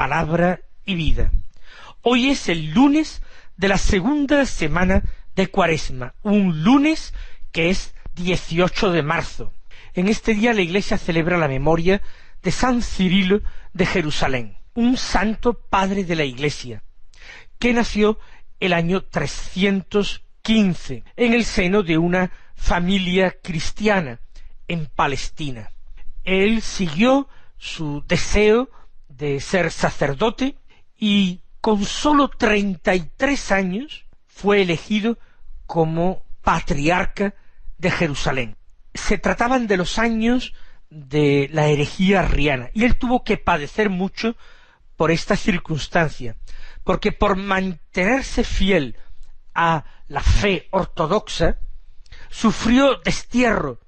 palabra y vida. Hoy es el lunes de la segunda semana de Cuaresma, un lunes que es 18 de marzo. En este día la Iglesia celebra la memoria de San Cirilo de Jerusalén, un santo padre de la Iglesia, que nació el año 315 en el seno de una familia cristiana en Palestina. Él siguió su deseo de ser sacerdote y con sólo 33 años fue elegido como patriarca de Jerusalén. Se trataban de los años de la herejía arriana, y él tuvo que padecer mucho por esta circunstancia, porque por mantenerse fiel a la fe ortodoxa, sufrió destierro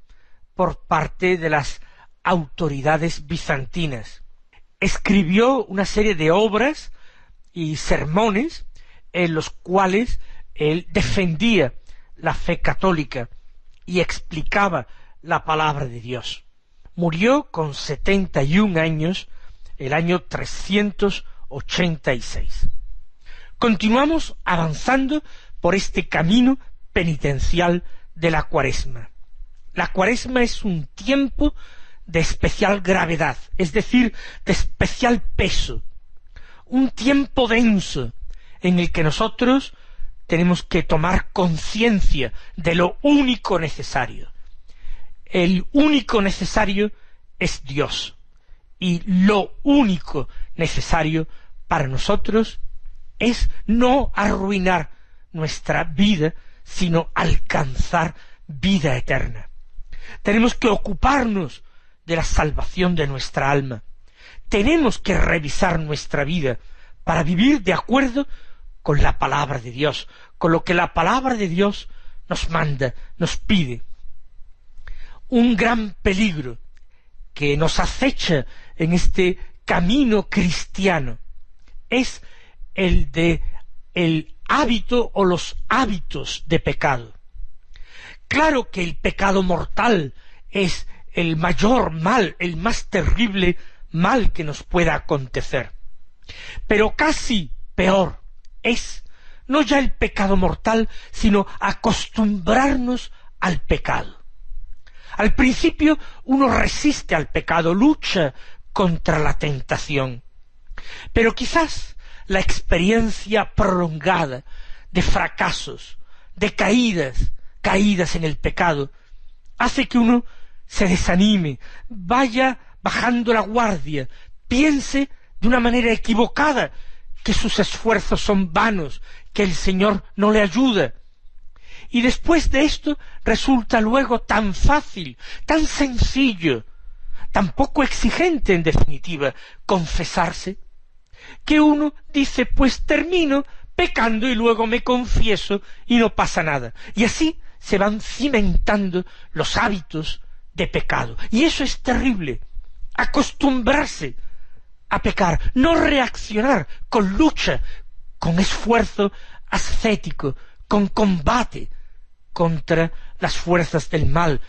por parte de las autoridades bizantinas. Escribió una serie de obras y sermones en los cuales él defendía la fe católica y explicaba la palabra de Dios. Murió con 71 años el año 386. Continuamos avanzando por este camino penitencial de la Cuaresma. La Cuaresma es un tiempo de especial gravedad, es decir, de especial peso, un tiempo denso en el que nosotros tenemos que tomar conciencia de lo único necesario. El único necesario es Dios, y lo único necesario para nosotros es no arruinar nuestra vida, sino alcanzar vida eterna. Tenemos que ocuparnos de la salvación de nuestra alma. Tenemos que revisar nuestra vida para vivir de acuerdo con la palabra de Dios, con lo que la palabra de Dios nos manda, nos pide. Un gran peligro que nos acecha en este camino cristiano es el de el hábito o los hábitos de pecado. Claro que el pecado mortal es el mayor mal, el más terrible mal que nos pueda acontecer. Pero casi peor es no ya el pecado mortal, sino acostumbrarnos al pecado. Al principio uno resiste al pecado, lucha contra la tentación, pero quizás la experiencia prolongada de fracasos, de caídas en el pecado, hace que uno se desanime, vaya bajando la guardia, piense de una manera equivocada que sus esfuerzos son vanos, que el Señor no le ayuda. Y después de esto resulta luego tan fácil, tan sencillo, tan poco exigente en definitiva, confesarse, que uno dice, pues termino pecando y luego me confieso y no pasa nada. Y así se van cimentando los hábitos de pecado. Y eso es terrible, acostumbrarse a pecar, no reaccionar con lucha, con esfuerzo ascético, con combate contra las fuerzas del mal,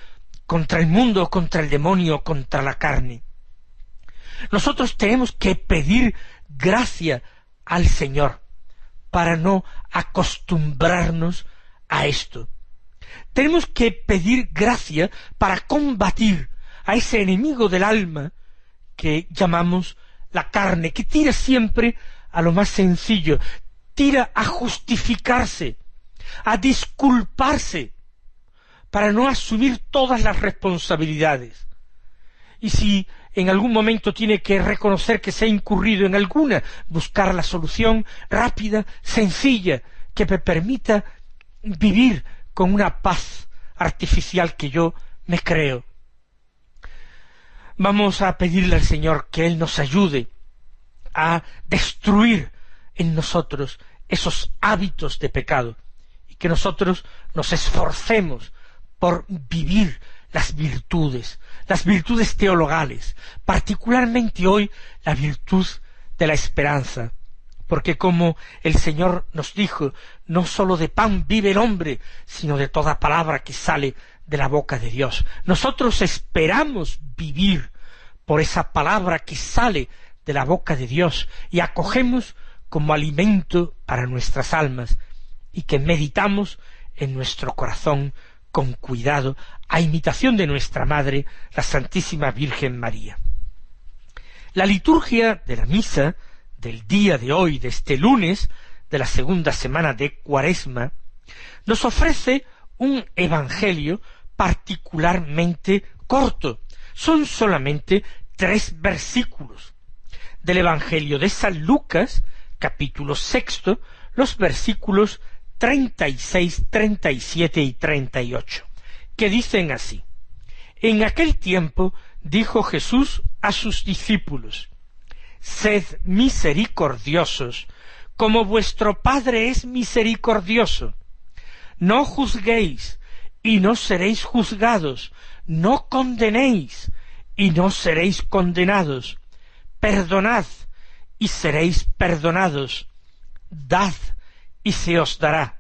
contra el mundo, contra el demonio, contra la carne. Nosotros tenemos que pedir gracia al Señor para no acostumbrarnos a esto. Tenemos que pedir gracia para combatir a ese enemigo del alma que llamamos la carne, que tira siempre a lo más sencillo, tira a justificarse, a disculparse, para no asumir todas las responsabilidades. Y si en algún momento tiene que reconocer que se ha incurrido en alguna, buscar la solución rápida, sencilla, que me permita vivir con una paz artificial que yo me creo. Vamos a pedirle al Señor que Él nos ayude a destruir en nosotros esos hábitos de pecado y que nosotros nos esforcemos por vivir las virtudes teologales, particularmente hoy la virtud de la esperanza, porque como el Señor nos dijo, no sólo de pan vive el hombre, sino de toda palabra que sale de la boca de Dios. Nosotros esperamos vivir por esa palabra que sale de la boca de Dios y acogemos como alimento para nuestras almas y que meditamos en nuestro corazón con cuidado, a imitación de nuestra Madre, la Santísima Virgen María. La liturgia de la misa del día de hoy, de este lunes, de la segunda semana de Cuaresma, nos ofrece un evangelio particularmente corto. Son solamente 3 versículos. Del evangelio de San Lucas, capítulo 6, los versículos 36, 37 y 38, que dicen así: En aquel tiempo dijo Jesús a sus discípulos: Sed misericordiosos, como vuestro Padre es misericordioso. No juzguéis, y no seréis juzgados. No condenéis, y no seréis condenados. Perdonad, y seréis perdonados. Dad, y se os dará.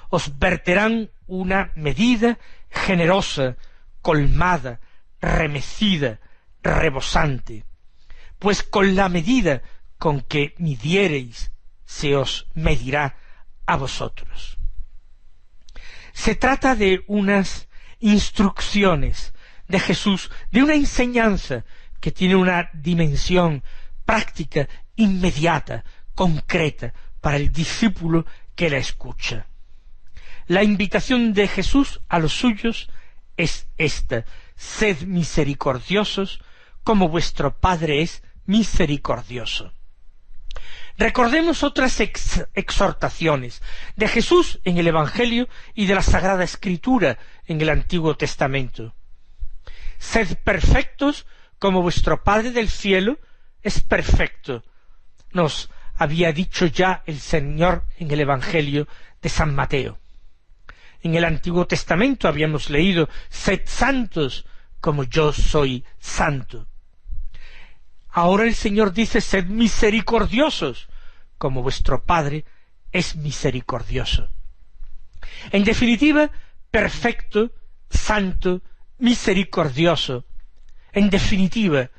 Os verterán una medida generosa, colmada, remecida, rebosante. Pues con la medida con que midiereis, se os medirá a vosotros. Se trata de unas instrucciones de Jesús, de una enseñanza que tiene una dimensión práctica, inmediata, concreta, para el discípulo que la escucha. La invitación de Jesús a los suyos es esta: sed misericordiosos, como vuestro Padre es misericordioso. Recordemos otras exhortaciones de Jesús en el Evangelio y de la Sagrada Escritura en el Antiguo Testamento. Sed perfectos como vuestro Padre del cielo es perfecto, nos había dicho ya el Señor en el Evangelio de San Mateo. En el Antiguo Testamento habíamos leído: sed santos como yo soy santo. Ahora el Señor dice: sed misericordiosos, como vuestro Padre es misericordioso. En definitiva, perfecto, santo, misericordioso. En definitiva,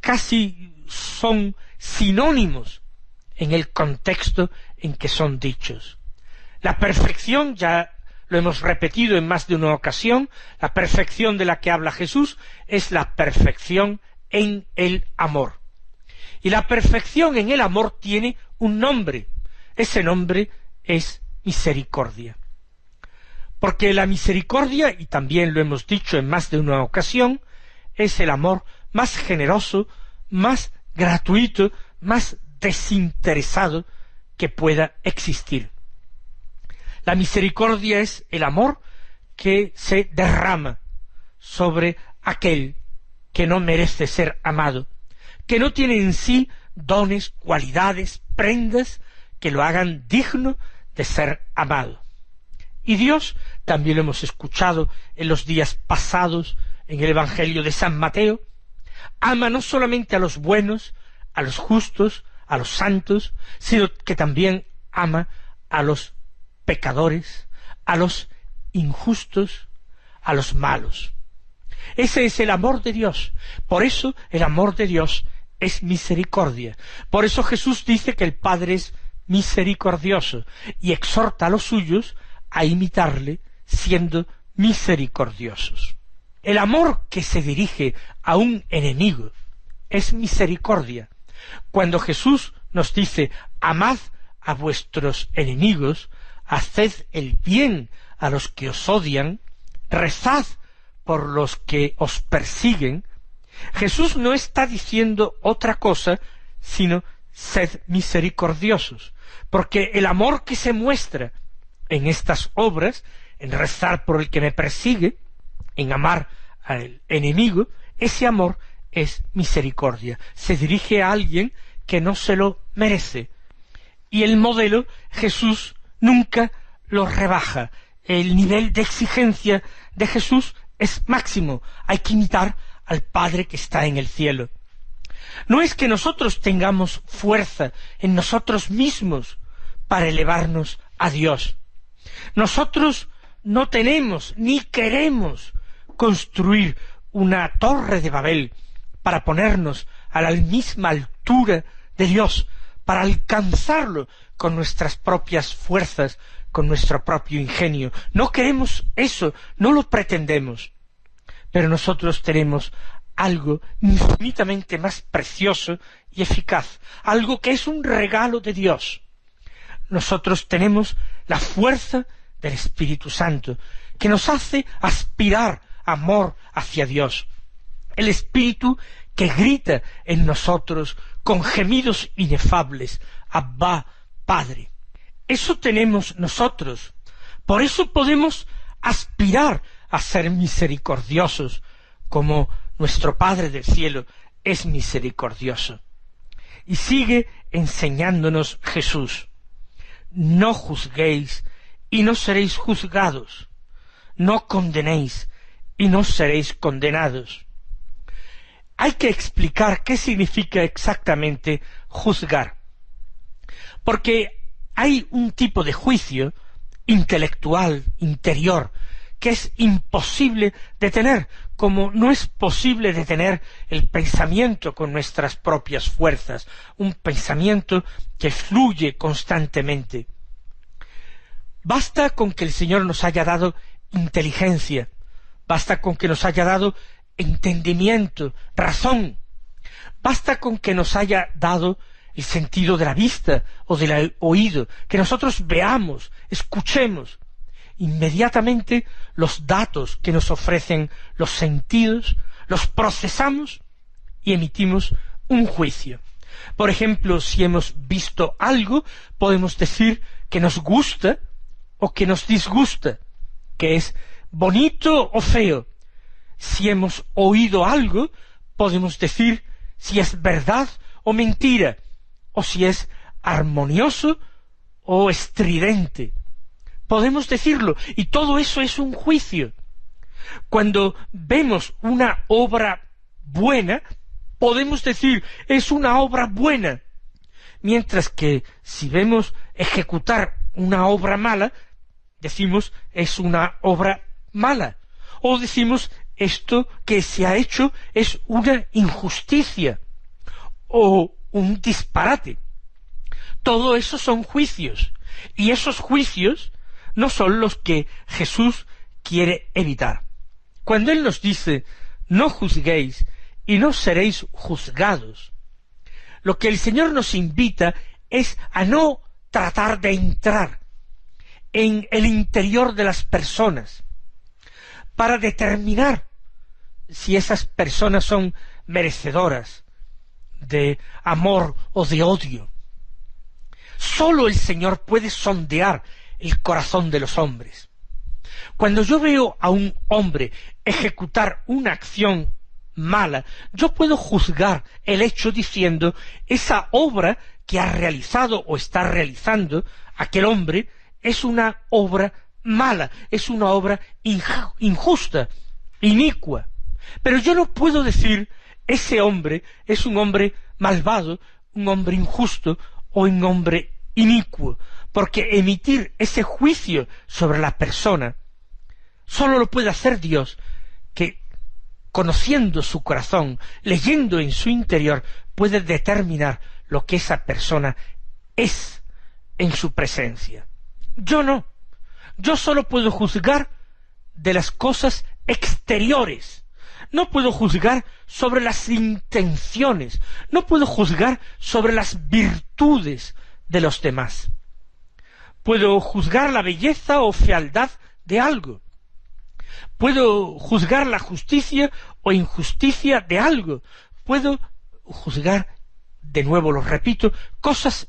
casi son sinónimos en el contexto en que son dichos. La perfección, ya lo hemos repetido en más de una ocasión, la perfección de la que habla Jesús es la perfección en el amor. Y la perfección en el amor tiene un nombre. Ese nombre es misericordia. Porque la misericordia, y también lo hemos dicho en más de una ocasión, es el amor más generoso, más gratuito, más desinteresado que pueda existir. La misericordia es el amor que se derrama sobre aquel que no merece ser amado, que no tiene en sí dones, cualidades, prendas que lo hagan digno de ser amado. Y Dios, también lo hemos escuchado en los días pasados en el Evangelio de San Mateo, ama no solamente a los buenos, a los justos, a los santos, sino que también ama a los pecadores, a los injustos, a los malos. Ese es el amor de Dios. Por eso el amor de Dios es misericordia. Por eso Jesús dice que el Padre es misericordioso y exhorta a los suyos a imitarle siendo misericordiosos. El amor que se dirige a un enemigo es misericordia. Cuando Jesús nos dice: amad a vuestros enemigos, haced el bien a los que os odian, rezad por los que os persiguen, Jesús no está diciendo otra cosa sino: sed misericordiosos, porque el amor que se muestra en estas obras, en rezar por el que me persigue, en amar al enemigo, ese amor es misericordia. Se dirige a alguien que no se lo merece. Y el modelo, Jesús nunca lo rebaja. El nivel de exigencia de Jesús es máximo. Hay que imitar al Padre que está en el cielo. No es que nosotros tengamos fuerza en nosotros mismos para elevarnos a Dios. Nosotros no tenemos ni queremos construir una torre de Babel para ponernos a la misma altura altura de Dios, para alcanzarlo con nuestras propias fuerzas, con nuestro propio ingenio. No queremos eso, no lo pretendemos. Pero nosotros tenemos algo infinitamente más precioso y eficaz, algo que es un regalo de Dios. Nosotros tenemos la fuerza del Espíritu Santo, que nos hace aspirar amor hacia Dios. El Espíritu que grita en nosotros con gemidos inefables: Abba, Padre. Eso tenemos nosotros. Por eso podemos aspirar a ser misericordiosos, como nuestro Padre del cielo es misericordioso. Y sigue enseñándonos Jesús: no juzguéis y no seréis juzgados, no condenéis y no seréis condenados. Hay que explicar qué significa exactamente juzgar, porque hay un tipo de juicio intelectual, interior, que es imposible de tener, como no es posible de tener el pensamiento con nuestras propias fuerzas, un pensamiento que fluye constantemente. Basta con que el Señor nos haya dado inteligencia, basta con que nos haya dado entendimiento, razón, basta con que nos haya dado el sentido de la vista o del oído, que nosotros veamos, escuchemos. Inmediatamente los datos que nos ofrecen los sentidos los procesamos y emitimos un juicio. Por ejemplo, si hemos visto algo, podemos decir que nos gusta o que nos disgusta, que es bonito o feo. Si hemos oído algo, podemos decir si es verdad o mentira, o si es armonioso o estridente. Podemos decirlo, y todo eso es un juicio. Cuando vemos una obra buena, podemos decir es una obra buena, mientras que si vemos ejecutar una obra mala, decimos es una obra mala, o decimos esto que se ha hecho es una injusticia o un disparate. Todo eso son juicios, y esos juicios no son los que Jesús quiere evitar. Cuando Él nos dice no juzguéis y no seréis juzgados, lo que el Señor nos invita es a no tratar de entrar en el interior de las personas para determinar si esas personas son merecedoras de amor o de odio. Sólo el Señor puede sondear el corazón de los hombres. Cuando yo veo a un hombre ejecutar una acción mala, yo puedo juzgar el hecho diciendo esa obra que ha realizado o está realizando aquel hombre es una obra mala, es una obra injusta, inicua. Pero yo no puedo decir ese hombre es un hombre malvado, un hombre injusto o un hombre inicuo, porque emitir ese juicio sobre la persona sólo lo puede hacer Dios, que conociendo su corazón, leyendo en su interior, puede determinar lo que esa persona es en su presencia. Yo no. Yo sólo puedo juzgar de las cosas exteriores. No puedo juzgar sobre las intenciones. No puedo juzgar sobre las virtudes de los demás. Puedo juzgar la belleza o fealdad de algo. Puedo juzgar la justicia o injusticia de algo. Puedo juzgar, de nuevo lo repito, cosas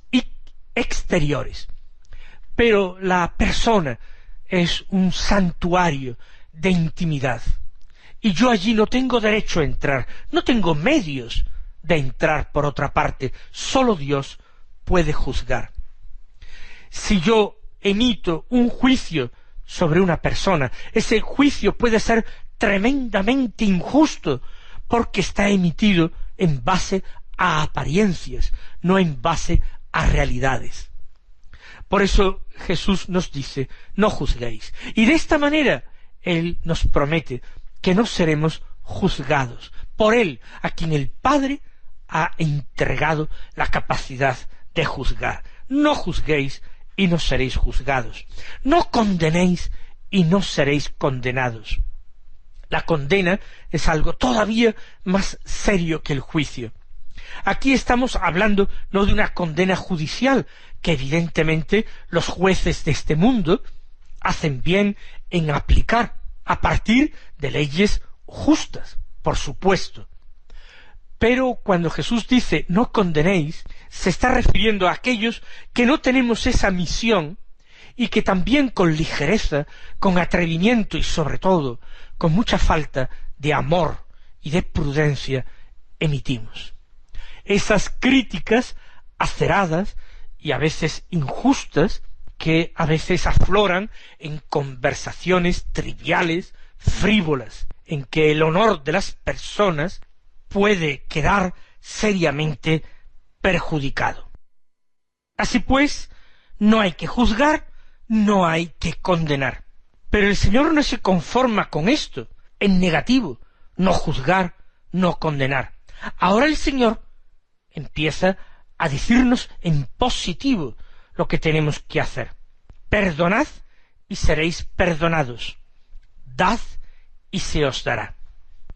exteriores. Pero la persona es un santuario de intimidad. Y yo allí no tengo derecho a entrar, no tengo medios de entrar por otra parte. Solo Dios puede juzgar. Si yo emito un juicio sobre una persona, ese juicio puede ser tremendamente injusto, porque está emitido en base a apariencias, no en base a realidades. Por eso Jesús nos dice, no juzguéis. Y de esta manera Él nos promete que no seremos juzgados por Él, a quien el Padre ha entregado la capacidad de juzgar. No juzguéis y no seréis juzgados. No condenéis y no seréis condenados. La condena es algo todavía más serio que el juicio. Aquí estamos hablando no de una condena judicial, que evidentemente los jueces de este mundo hacen bien en aplicar a partir de leyes justas, por supuesto. Pero cuando Jesús dice no condenéis, se está refiriendo a aquellos que no tenemos esa misión y que también con ligereza, con atrevimiento y sobre todo con mucha falta de amor y de prudencia emitimos. Esas críticas aceradas y a veces injustas que a veces afloran en conversaciones triviales, frívolas, en que el honor de las personas puede quedar seriamente perjudicado. Así pues, no hay que juzgar, no hay que condenar. Pero el Señor no se conforma con esto, en negativo, no juzgar, no condenar. Ahora el Señor empieza a decirnos en positivo lo que tenemos que hacer. Perdonad y seréis perdonados. Dad y se os dará.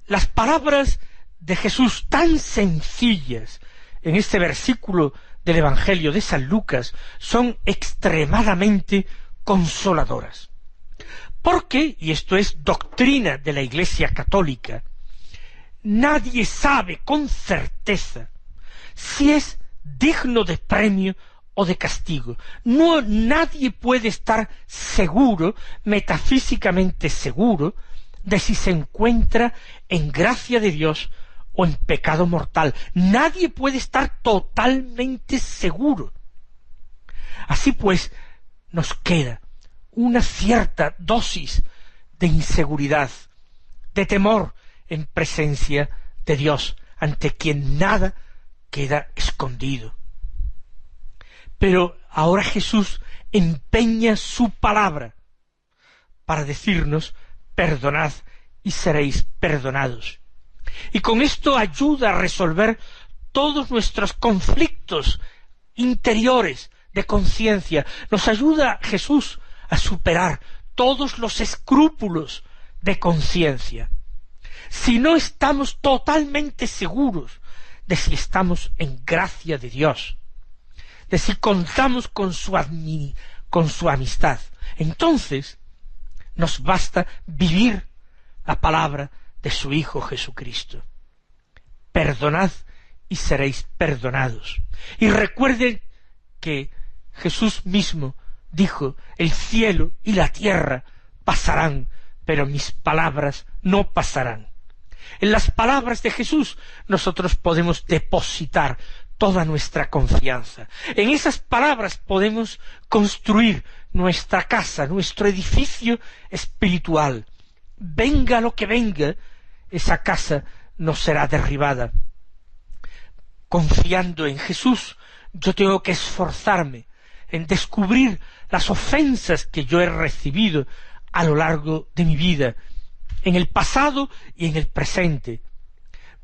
Las palabras de Jesús tan sencillas en este versículo del Evangelio de San Lucas son extremadamente consoladoras. Porque, y esto es doctrina de la Iglesia católica, nadie sabe con certeza si es digno de premio o de castigo. Nadie puede estar seguro, metafísicamente seguro, de si se encuentra en gracia de Dios o en pecado mortal. Nadie puede estar totalmente seguro. Así pues, nos queda una cierta dosis de inseguridad, de temor en presencia de Dios, ante quien nada queda escondido. Pero ahora Jesús empeña su palabra para decirnos: perdonad y seréis perdonados. Y con esto ayuda a resolver todos nuestros conflictos interiores de conciencia. Nos ayuda Jesús a superar todos los escrúpulos de conciencia. Si no estamos totalmente seguros de si estamos en gracia de Dios, de si contamos con su amistad, entonces nos basta vivir la palabra de su Hijo Jesucristo. Perdonad y seréis perdonados. Y recuerden que Jesús mismo dijo: el cielo y la tierra pasarán, pero mis palabras no pasarán. En las palabras de Jesús nosotros podemos depositar toda nuestra confianza. En esas palabras podemos construir nuestra casa, nuestro edificio espiritual. Venga lo que venga, esa casa no será derribada. Confiando en Jesús, yo tengo que esforzarme en descubrir las ofensas que yo he recibido a lo largo de mi vida, en el pasado y en el presente.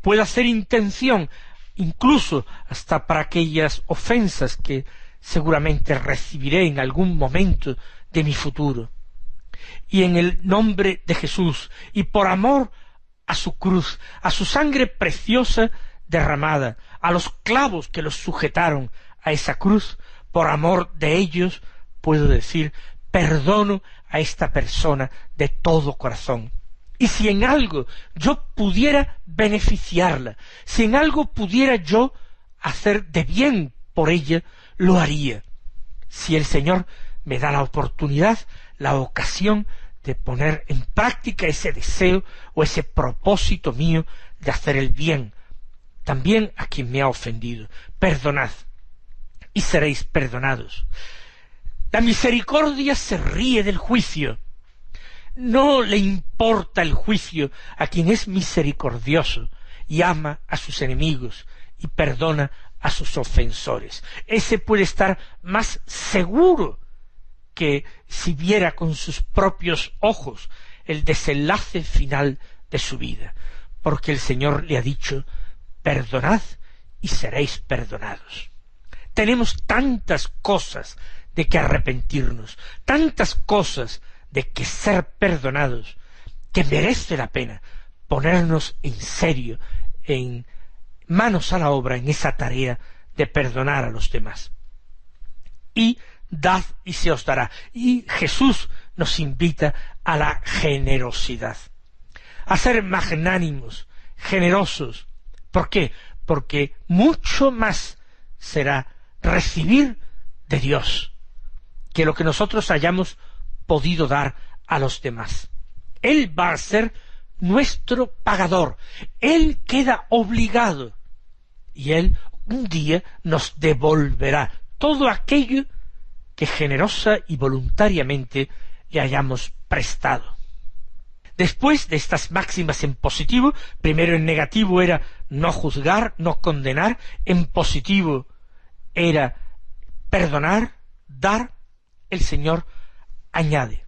Puedo hacer intención, incluso hasta para aquellas ofensas que seguramente recibiré en algún momento de mi futuro. Y en el nombre de Jesús, y por amor a su cruz, a su sangre preciosa derramada, a los clavos que los sujetaron a esa cruz, por amor de ellos, puedo decir: perdono a esta persona de todo corazón. Y si en algo yo pudiera beneficiarla, si en algo pudiera yo hacer de bien por ella, lo haría. Si el Señor me da la oportunidad, la ocasión de poner en práctica ese deseo o ese propósito mío de hacer el bien, también a quien me ha ofendido. Perdonad y seréis perdonados. La misericordia se ríe del juicio. No le importa el juicio a quien es misericordioso y ama a sus enemigos y perdona a sus ofensores. Ese puede estar más seguro que si viera con sus propios ojos el desenlace final de su vida, porque el Señor le ha dicho: perdonad y seréis perdonados. Tenemos tantas cosas de que arrepentirnos, tantas cosas de que ser perdonados, que merece la pena ponernos en serio, en manos a la obra en esa tarea de perdonar a los demás. Y dad y se os dará. Y Jesús nos invita a la generosidad, a ser magnánimos, generosos. ¿Por qué? Porque mucho más será recibir de Dios que lo que nosotros hayamos podido dar a los demás. Él va a ser nuestro pagador. Él queda obligado y Él un día nos devolverá todo aquello que generosa y voluntariamente le hayamos prestado. Después de estas máximas en positivo, primero en negativo era no juzgar, no condenar, en positivo era perdonar, dar, el Señor añade: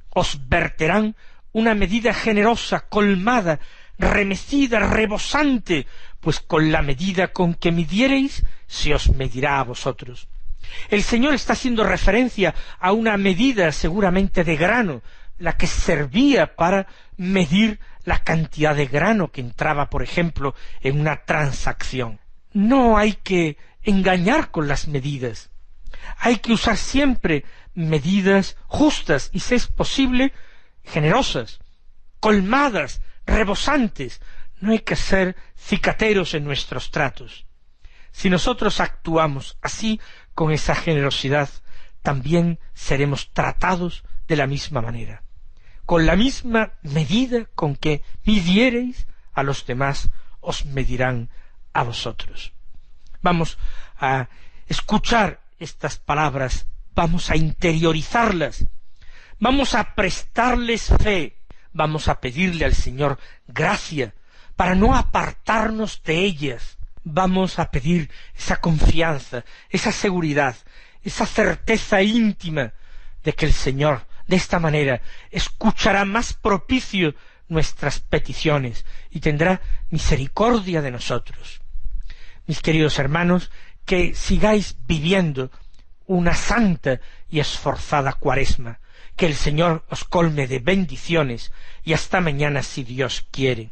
os verterán una medida generosa, colmada, remecida, rebosante, pues con la medida con que midiereis, se os medirá a vosotros. El Señor está haciendo referencia a una medida seguramente de grano, la que servía para medir la cantidad de grano que entraba, por ejemplo, en una transacción. No hay que engañar con las medidas. Hay que usar siempre medidas justas y, si es posible, generosas, colmadas, rebosantes. No hay que ser cicateros en nuestros tratos. Si nosotros actuamos así, con esa generosidad, también seremos tratados de la misma manera. Con la misma medida con que midiereis a los demás, os medirán a vosotros. Vamos a escuchar estas palabras, vamos a interiorizarlas, vamos a prestarles fe, vamos a pedirle al Señor gracia para no apartarnos de ellas. Vamos a pedir esa confianza, esa seguridad, esa certeza íntima de que el Señor, de esta manera, escuchará más propicio nuestras peticiones y tendrá misericordia de nosotros. Mis queridos hermanos, que sigáis viviendo una santa y esforzada Cuaresma, que el Señor os colme de bendiciones y hasta mañana si Dios quiere.